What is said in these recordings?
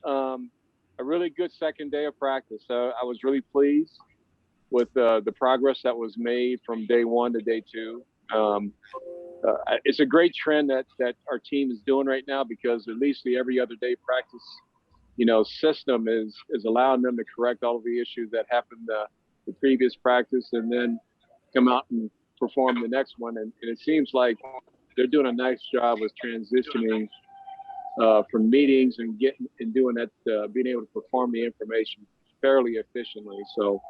a really good second day of practice. I was really pleased with the progress that was made from day one to day two. It's a great trend that our team is doing right now, because at least the every other day practice, system is allowing them to correct all of the issues that happened the previous practice, and then come out and perform the next one. And it seems like they're doing a nice job with transitioning from meetings and doing that, being able to perform the information fairly efficiently. So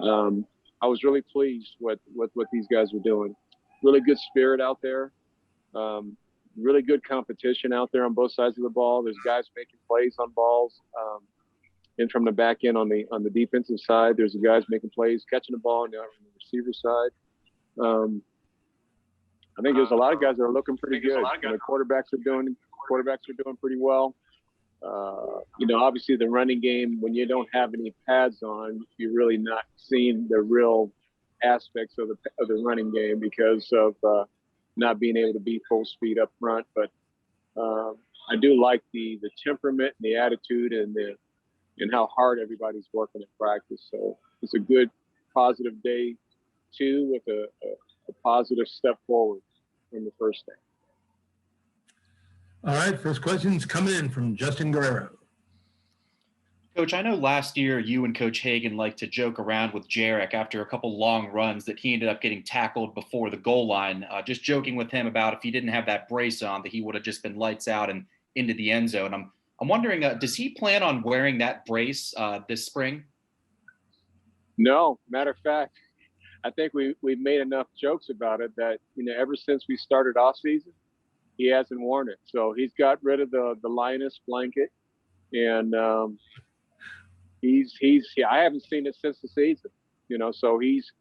I was really pleased with what these guys were doing. Really good spirit out there. Really good competition out there on both sides of the ball. There's guys making plays on balls. And from the back end on the defensive side, there's guys making plays, catching the ball on the receiver side. I think there's a lot of guys that are looking pretty good. The quarterbacks are doing pretty well. Obviously the running game, when you don't have any pads on, you're really not seeing the real aspects of the running game because of not being able to be full speed up front. But I do like the temperament and the attitude and how hard everybody's working at practice. So it's a good positive day two with a positive step forward from the first day. All right, first question's coming in from Justin Guerrero. Coach, I know last year you and Coach Hagan liked to joke around with Jarek after a couple long runs that he ended up getting tackled before the goal line. Just joking with him about if he didn't have that brace on, that he would have just been lights out and into the end zone. I'm wondering, does he plan on wearing that brace this spring? No, matter of fact, I think we've made enough jokes about it that, ever since we started off season, he hasn't worn it. So he's got rid of the Linus blanket, and I haven't seen it since the season, so he's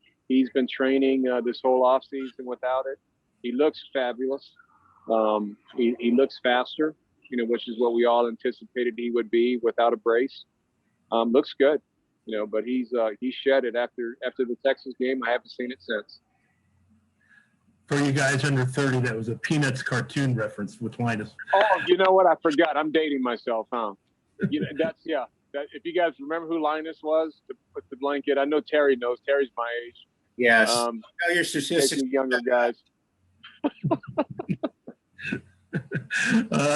been training this whole off season without it. He looks fabulous. He looks faster, which is what we all anticipated he would be without a brace. Looks good, but he shed it after the Texas game. I haven't seen it since. For you guys under 30, that was a Peanuts cartoon reference with Linus. Oh, you know what? I forgot. I'm dating myself, huh? If you guys remember who Linus was, with the blanket, I know Terry knows. Terry's my age. Yes. Your statistics. Younger guys.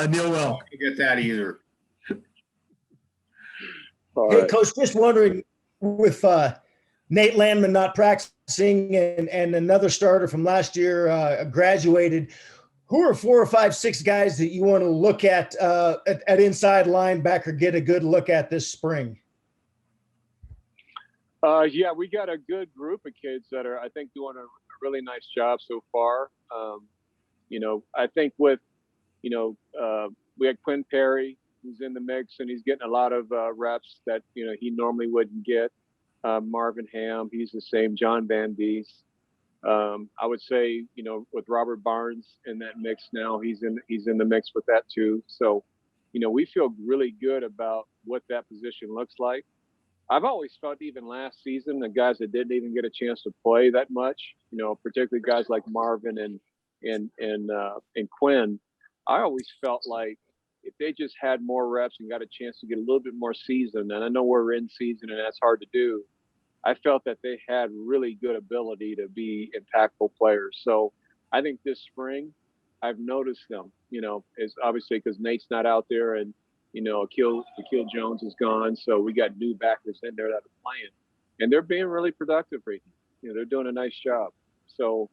Neil Well. I don't get that either. Hey, Coach, just wondering, with Nate Landman not practicing and another starter from last year graduated, who are 4 or 5, 6 guys that you want to look at inside linebacker, get a good look at this spring? Yeah, we got a good group of kids that are, I think, doing a really nice job so far. I think with, we had Quinn Perry, who's in the mix, and he's getting a lot of reps that, he normally wouldn't get. Marvin Ham, he's the same. John Van Dies. I would say, with Robert Barnes in that mix now, he's in the mix with that too. So, we feel really good about what that position looks like. I've always felt, even last season, the guys that didn't even get a chance to play that much, particularly guys like Marvin and Quinn, I always felt like if they just had more reps and got a chance to get a little bit more season, and I know we're in season and that's hard to do, I felt that they had really good ability to be impactful players. So I think this spring, I've noticed them, is obviously because Nate's not out there, and, Akil Jones is gone. So we got new backers in there that are playing, and they're being really productive right now. They're doing a nice job. So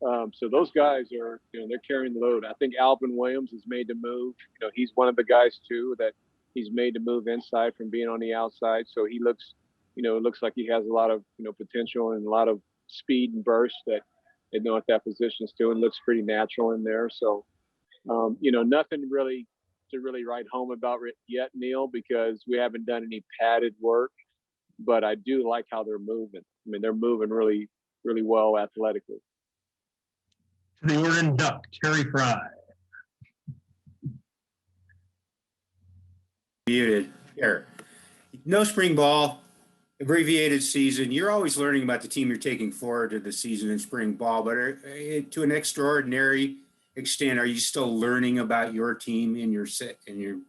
those guys are, they're carrying the load. I think Alvin Williams has made the move. He's one of the guys too that he's made the move inside from being on the outside. So he looks, it looks like he has a lot of, potential and a lot of speed and burst that they know at that position is doing. Looks pretty natural in there. So, nothing really to really write home about yet, Neil, because we haven't done any padded work. But I do like how they're moving. I mean, they're moving really, really well athletically. To the Oregon Duck, Terry Fry. Muted. Here. No spring ball, abbreviated season. You're always learning about the team you're taking forward to the season in spring ball, but to an extraordinary extent, are you still learning about your team in your second year?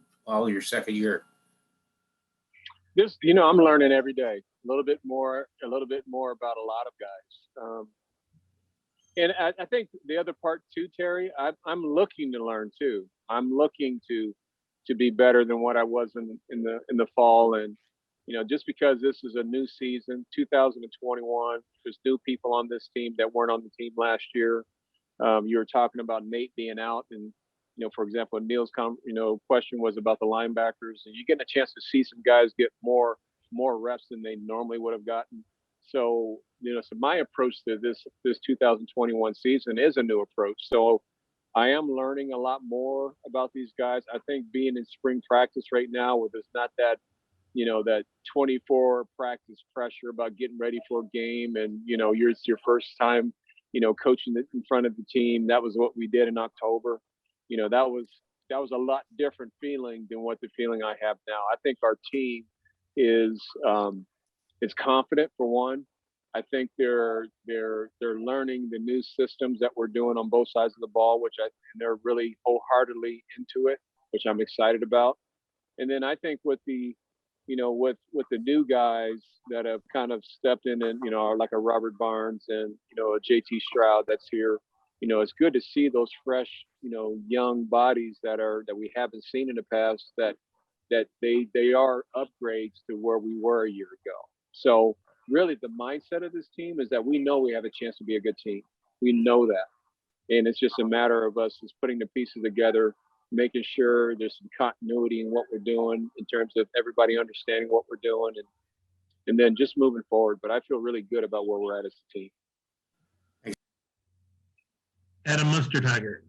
This, I'm learning every day a little bit more, about a lot of guys. And I think the other part too, Terry, I'm looking to learn too. I'm looking to be better than what I was in the fall. And just because this is a new season, 2021, there's new people on this team that weren't on the team last year. You were talking about Nate being out, and for example, Neil's question was about the linebackers, and you're getting a chance to see some guys get more reps than they normally would have gotten. So so my approach to this 2021 season is a new approach. So I am learning a lot more about these guys. I think being in spring practice right now, where there's not that 24 practice pressure about getting ready for a game, and it's your first time coaching in front of the team. That was what we did in October. That was a lot different feeling than what the feeling I have now. I think our team is confident, for one. I think they're learning the new systems that we're doing on both sides of the ball, and they're really wholeheartedly into it, which I'm excited about. And then I think with with the new guys that have kind of stepped in, and like a Robert Barnes and a JT Stroud that's here, it's good to see those fresh young bodies that we haven't seen in the past, that they are upgrades to where we were a year ago. So really, the mindset of this team is that we know we have a chance to be a good team. We know that, and it's just a matter of us just putting the pieces together, making sure there's some continuity in what we're doing in terms of everybody understanding what we're doing, and then just moving forward. But I feel really good about where we're at as a team. Adam Mustertiger.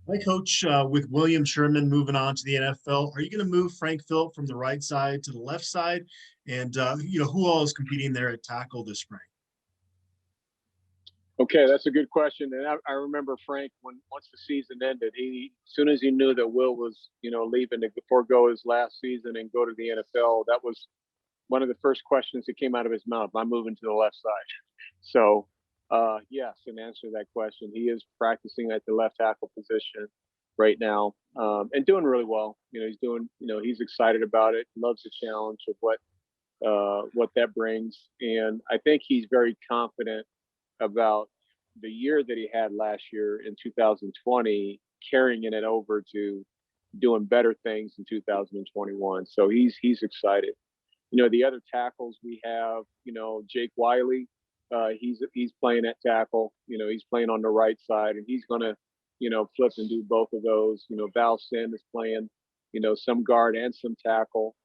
Hi, Coach. With William Sherman moving on to the NFL, are you going to move Frank Phillip from the right side to the left side? And, who all is competing there at tackle this spring? Okay, that's a good question. And I remember Frank, once the season ended, as soon as he knew that Will was, leaving to forego his last season and go to the NFL, that was one of the first questions that came out of his mouth. I'm moving to the left side. So, yes, in answer to that question, he is practicing at the left tackle position right now, and doing really well. He's excited about it, loves the challenge of what that brings. And I think he's very confident about the year that he had last year in 2020, carrying it over to doing better things in 2021. So he's excited. The other tackles we have, Jake Wiley, he's playing at tackle. He's playing on the right side, and he's going to, flip and do both of those. Val Sin is playing, some guard and some tackle.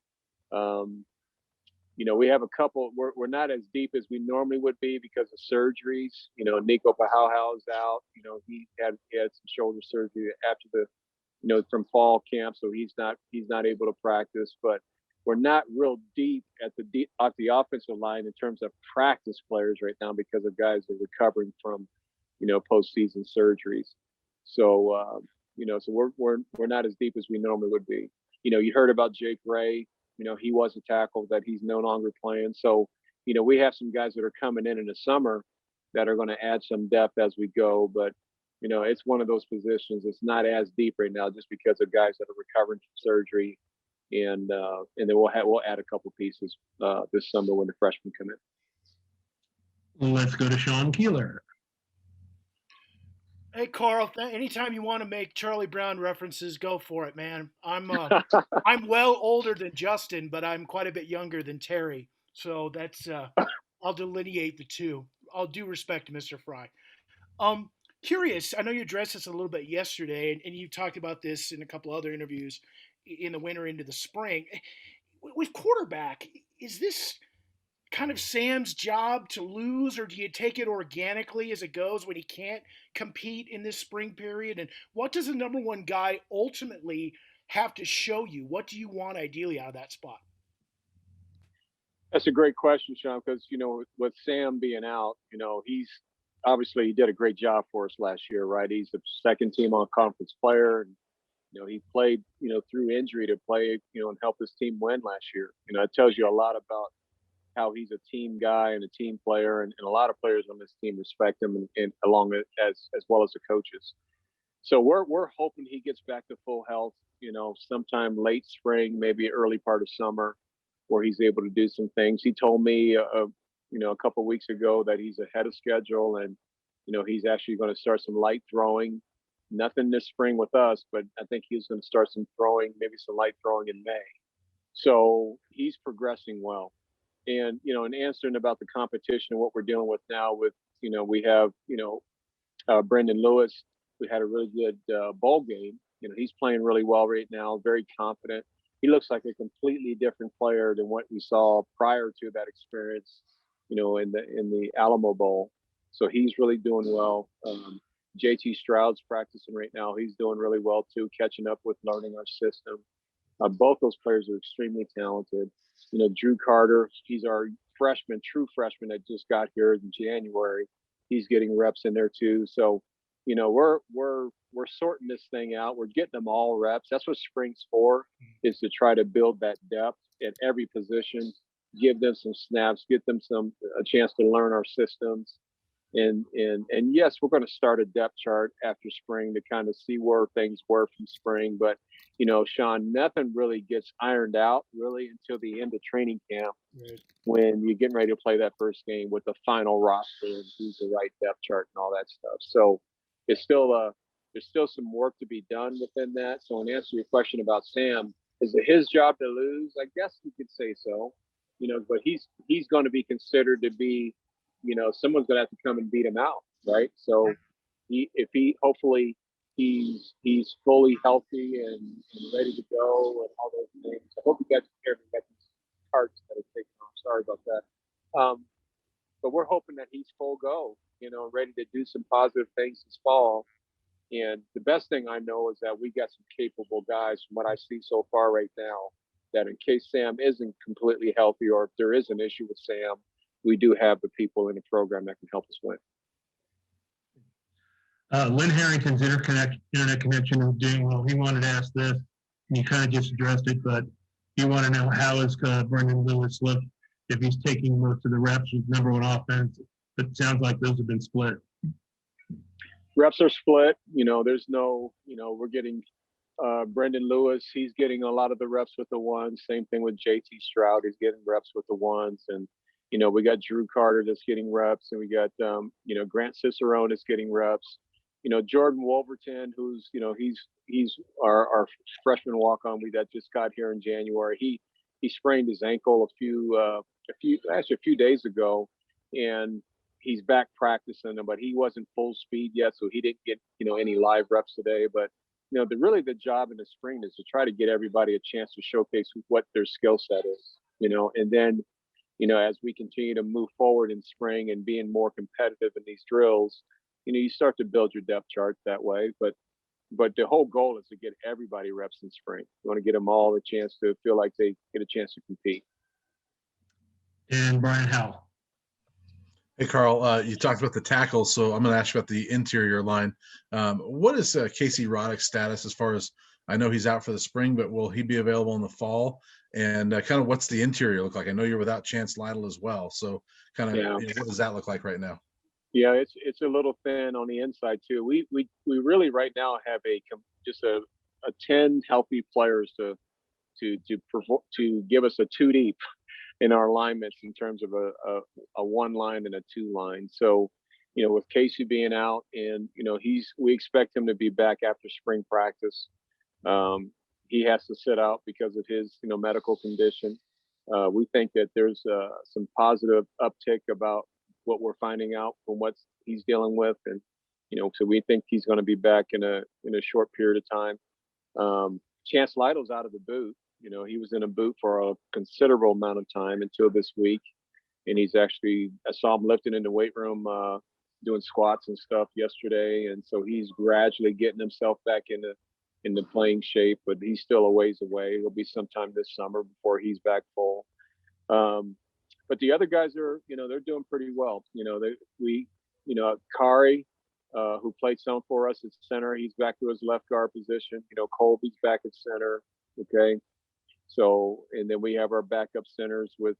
We have a couple. We're not as deep as we normally would be because of surgeries. Nico Pahauhau is out. He had some shoulder surgery after from fall camp, so he's not able to practice. But we're not real deep at the offensive line in terms of practice players right now because of guys that are recovering from postseason surgeries. So so we're not as deep as we normally would be. You heard about Jake Ray. He was a tackle that he's no longer playing. So, we have some guys that are coming in the summer that are going to add some depth as we go. But, it's one of those positions. It's not as deep right now just because of guys that are recovering from surgery. And then we'll add a couple pieces this summer when the freshmen come in. Let's go to Sean Keeler. Hey, Karl, anytime you want to make Charlie Brown references, go for it, man. I'm well older than Justin, but I'm quite a bit younger than Terry. So that's I'll delineate the two. All due respect to Mr. Fry. Curious, I know you addressed this a little bit yesterday, and you talked about this in a couple other interviews in the winter into the spring. With quarterback, is this kind of Sam's job to lose, or do you take it organically as it goes when he can't compete in this spring period? And what does the number one guy ultimately have to show you? What do you want ideally out of that spot? That's a great question, Sean, because with Sam being out, he's obviously he did a great job for us last year, right? He's the second team all conference player, and he played through injury to play and help his team win last year. It tells you a lot about how he's a team guy and a team player, and a lot of players on this team respect him, and along with as well as the coaches. So we're hoping he gets back to full health, sometime late spring, maybe early part of summer. where he's able to do some things. He told me, a couple of weeks ago that he's ahead of schedule, and he's actually going to start some light throwing. Nothing this spring with us, but I think he's going to start some throwing, maybe some light throwing in May. So he's progressing well. And in answering about the competition and what we're dealing with now, with we have Brendan Lewis. We had a really good bowl game. He's playing really well right now, very confident. He looks like a completely different player than what we saw prior to that experience, in the Alamo Bowl. So he's really doing well. JT Stroud's practicing right now. He's doing really well too, catching up with learning our system. Both those players are extremely talented. Drew Carter, he's our freshman, true freshman that just got here in January. He's getting reps in there too. So, we're sorting this thing out. We're getting them all reps. That's what spring's for, is to try to build that depth at every position, give them some snaps, get them a chance to learn our systems. And yes, we're going to start a depth chart after spring to kind of see where things were from spring. But, Sean, nothing really gets ironed out really until the end of training camp, right, when you're getting ready to play that first game with the final roster and who's the right depth chart and all that stuff. So it's still there's still some work to be done within that. So in answer to your question about Sam, is it his job to lose? I guess you could say so, but he's going to be considered to be, someone's going to have to come and beat him out, right? So hopefully he's fully healthy and ready to go and all those things. I hope you guys can hear me. Got these carts that are taking off. Sorry about that. But we're hoping that he's full go, ready to do some positive things this fall. And the best thing I know is that we got some capable guys from what I see so far right now, that in case Sam isn't completely healthy, or if there is an issue with Sam, we do have the people in the program that can help us win. Lynn Harrington's internet connection is doing well. He wanted to ask this, and you kind of just addressed it, but he wanted to know how is Brendan Lewis look, if he's taking most of the reps with number one offense. But it sounds like those have been split. Reps are split. There's no, we're getting Brendan Lewis. He's getting a lot of the reps with the ones. Same thing with JT Stroud. He's getting reps with the ones. And, we got Drew Carter that's getting reps. And we got, Grant Cicerone is getting reps. Jordan Wolverton, who's, he's our freshman walk-on that just got here in January. He sprained his ankle a few days ago, and he's back practicing, but he wasn't full speed yet, so he didn't get any live reps today. But the job in the spring is to try to get everybody a chance to showcase what their skill set is. And then as we continue to move forward in spring and being more competitive in these drills, you start to build your depth chart that way. But the whole goal is to get everybody reps in spring. You want to get them all a chance to feel like they get a chance to compete. And Brian Howell. Hey, Karl, you talked about the tackles, so I'm going to ask you about the interior line. What is Casey Roddick's status as far as, I know he's out for the spring, but will he be available in the fall? And kind of what's the interior look like? I know you're without Chance Lytle as well, so kind of what does that look like right now? Yeah, it's a little thin on the inside too. We really right now have just a 10 healthy players to give us a 2 deep in our alignments in terms of a 1 line and a 2 line. So, with Casey being out, and we expect him to be back after spring practice. He has to sit out because of his medical condition. We think that there's some positive uptick about what we're finding out from what he's dealing with, and so we think he's going to be back in a short period of time. Chance Lytle's out of the boot. He was in a boot for a considerable amount of time until this week, and I saw him lifting in the weight room, doing squats and stuff yesterday, and so he's gradually getting himself back into playing shape, but he's still a ways away. It'll be sometime this summer before he's back full. But the other guys are, they're doing pretty well. Kari, who played some for us at center, he's back to his left guard position. Colby's back at center. Okay. So, and then we have our backup centers with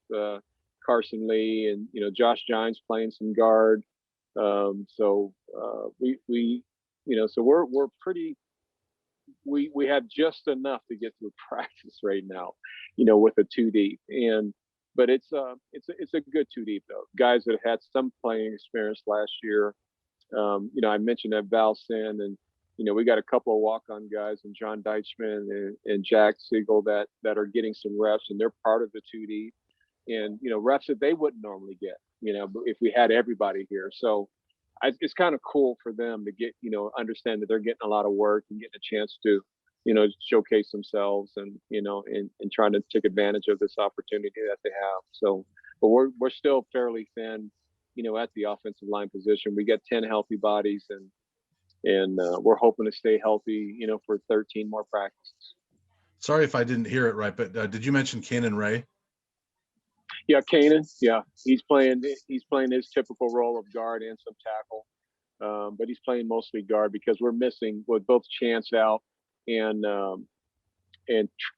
Carson Lee and, Josh Gines playing some guard. So we're we have just enough to get through practice right now, with a two deep. But it's a good two deep though. Guys that had some playing experience last year. I mentioned that Val Sin, and we got a couple of walk-on guys, and John Deichman and Jack Siegel that are getting some reps, and they're part of the two deep, and reps that they wouldn't normally get, if we had everybody here. So it's kind of cool for them to get, understand that they're getting a lot of work and getting a chance to, showcase themselves and, and trying to take advantage of this opportunity that they have. So, but we're still fairly thin, at the offensive line position. We got 10 healthy bodies, and we're hoping to stay healthy, for 13 more practices. Sorry if I didn't hear it right, but did you mention Kanan Ray? Yeah, Kanan. Yeah, he's playing his typical role of guard and some tackle, but he's playing mostly guard because we're missing with both Chance out and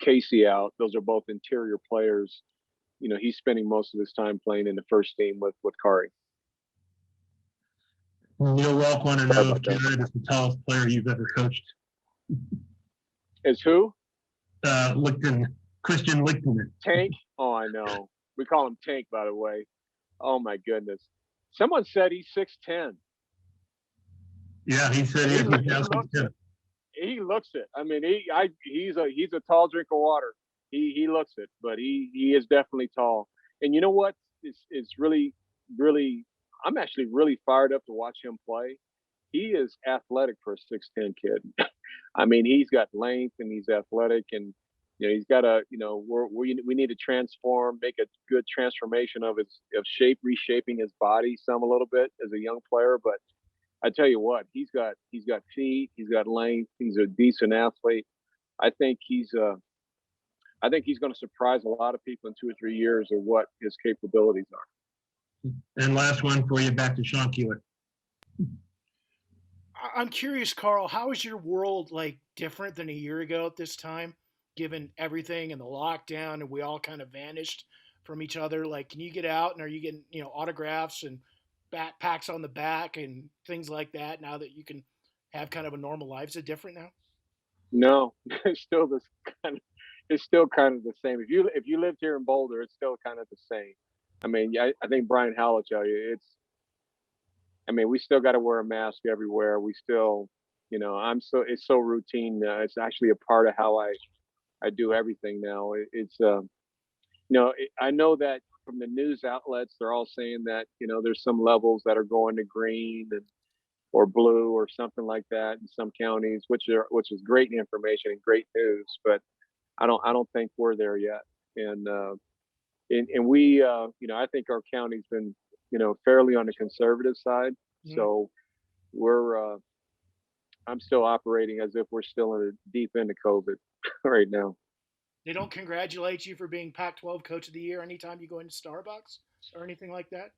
Casey out. Those are both interior players. He's spending most of his time playing in the first team with Kari. Neil Welk want to know if Jared is the tallest player you've ever coached. Is who? Christian Lichten. Tank? Oh, I know. We call him Tank, by the way. Oh my goodness. Someone said he's 6'10". Yeah, he said he looks it. I mean, he's a tall drink of water. He looks it, but he is definitely tall. And you know what? It's really, really, I'm actually really fired up to watch him play. He is athletic for a 6'10" kid. I mean, he's got length and he's athletic, and he's got we need to transform, make a good transformation of shape, reshaping his body some a little bit as a young player. But I tell you what, he's got feet, he's got length, he's a decent athlete. I think he's going to surprise a lot of people in 2 or 3 years of what his capabilities are. And last one for you, back to Sean Keeler. I'm curious, Karl, how is your world different than a year ago at this time, given everything and the lockdown and we all kind of vanished from each other? Can you get out, and are you getting, autographs and backpacks on the back and things like that now that you can have kind of a normal life? Is it different now? No, it's still kind of the same. If you lived here in Boulder, it's still kind of the same. I mean, I think Brian Howell will tell you we still got to wear a mask everywhere. We still, it's so routine. It's actually a part of how I do everything now. I know that from the news outlets, they're all saying that, there's some levels that are going to green or blue or something like that in some counties, which is great information and great news. But I don't think we're there yet. And we, I think our county's been, fairly on the conservative side. Mm-hmm. So I'm still operating as if we're still deep into COVID right now. They don't congratulate you for being Pac-12 Coach of the Year anytime you go into Starbucks or anything like that?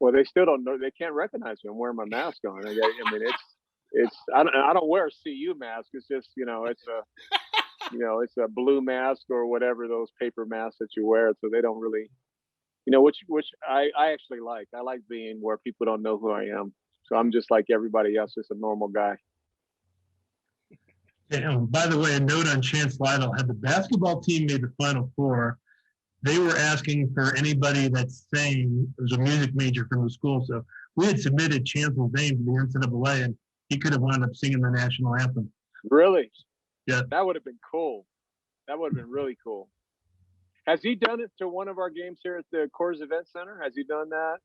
Well, they still don't know. They can't recognize me. I'm wearing my mask on. I mean, I don't wear a CU mask. It's just, it's a blue mask or whatever, those paper masks that you wear. So they don't really, which I actually like. I like being where people don't know who I am. So I'm just like everybody else, just a normal guy. And by the way, a note on Chance Lytle. Had the basketball team made the Final Four, they were asking for anybody that's sang. There's a music major from the school. So we had submitted Chance's name to the NCAA, and he could have wound up singing the national anthem. Really? Yeah. That would have been cool. That would have been really cool. Has he done it to one of our games here at the Coors Event Center? Has he done that?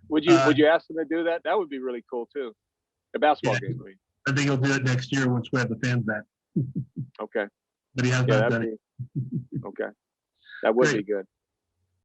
Would you ask him to do that? That would be really cool too. A basketball game. I think he'll do it next year once we have the fans back. Okay. But he has not done it. Okay. That would be good.